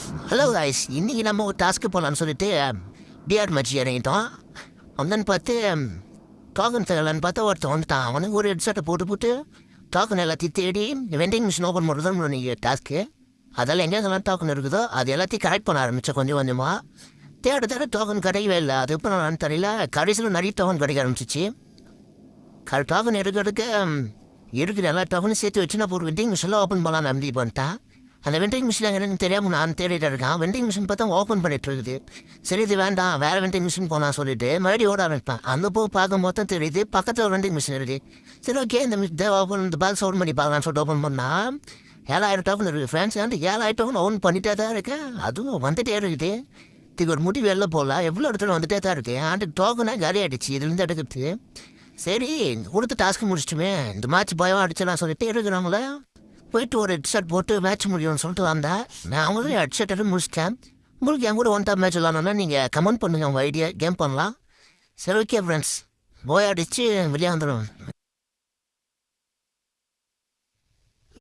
Hello guys, இன்னைக்கு நம்ம ஒரு டாஸ்க்கு போகலான்னு சொல்லிட்டு டிஆர் மச்சி இறங்கிட்டோம். வந்தன்னு பார்த்து டோக்கன் தரலான்னு பார்த்தா ஒருத்தன் வந்துட்டான். அவனுக்கு ஒரு ஹெட்செட்டை போட்டு டோக்கன் எல்லாத்தையும் தேடி வெண்டிங் மிஷின் ஓப்பன் பண்ணுறது தான் நீங்கள் டாஸ்க்கு. அதெல்லாம் எங்கெங்கெல்லாம் டோக்கன் இருக்குதோ அது எல்லாத்தையும் கரெக்ட் பண்ண ஆரம்பித்தேன் கொஞ்சம் கொஞ்சமாக. தேட டோக்கன் கிடைக்கவே இல்லை. அது எப்போ நான் தெரியல. கடைசியில் நிறைய டோக்கன் கிடைக்க ஆரம்பிச்சிச்சு. டோக்கன் எடுக்கிறதுக்கு இருக்குது எல்லா டோக்கனும் சேர்த்து வச்சு நான் ஒரு வெண்டிங் மிஷினில் ஓப்பன் பண்ணலான்னு நம்பி பண்ணிட்டேன். அந்த வெண்டிங் மிஷின் எனக்கு தெரியாமல் நான் தேடிட்டு இருக்கேன். வெண்டிங் மிஷின் பார்த்தா ஓப்பன் பண்ணிட்டு இருக்குது. சரி இது வேண்டாம், வேறு வெண்டிங் மிஷின் போனால் சொல்லிட்டு மறுபடியும் ஓட ஆரம்பிப்பேன். அந்த பூ பார்க்கும் மொத்தம் தெரியுது பக்கத்தில் ஒரு வெண்டிங் மிஷின் இருக்குது. சரி ஓகே இந்த ஓப்பன் இந்த பாக்ஸ் ஓப்பன் பண்ணி பார்க்கலான்னு சொல்லிட்டு ஓப்பன் பண்ணால் 7,000 டோக்கன் இருக்குது ஃப்ரெண்ட்ஸ். அந்த 7,000 டோக்கன் ஓப்பன் பண்ணிட்டே தான் இருக்கேன். அதுவும் வந்துட்டே இருக்குது. இதுக்கு ஒரு முடிவு வெளில போகலாம். எவ்வளோ இடத்துல வந்துட்டே தான் இருக்குது. அந்த டோக்கனாக காலி ஆகிடுச்சு இதுலேருந்து எடுக்கிறது. சரி கொடுத்த டாஸ்க்கு முடிச்சிட்டுமே இந்த மேட்ச் பயம் அடிச்சலாம் சொல்லிட்டு இருக்கிறவங்கள போயிட்டு ஒரு ஹெட்செட் போட்டு மேட்ச் முடியும்னு சொல்லிட்டு வந்தேன். நான் அவங்களும் ஹெட்செட் எடுத்து முடிச்சிட்டேன். உங்களுக்கு என் கூட ஒன் டாப் மேட்ச் விளாட்ணுன்னா நீங்கள் கமெண்ட் பண்ணுங்கள். உங்கள் ஐடியா கேம் பண்ணலாம். சரி ஓகே ஃப்ரெண்ட்ஸ், போய் அடித்து வெளியே வந்துடும்.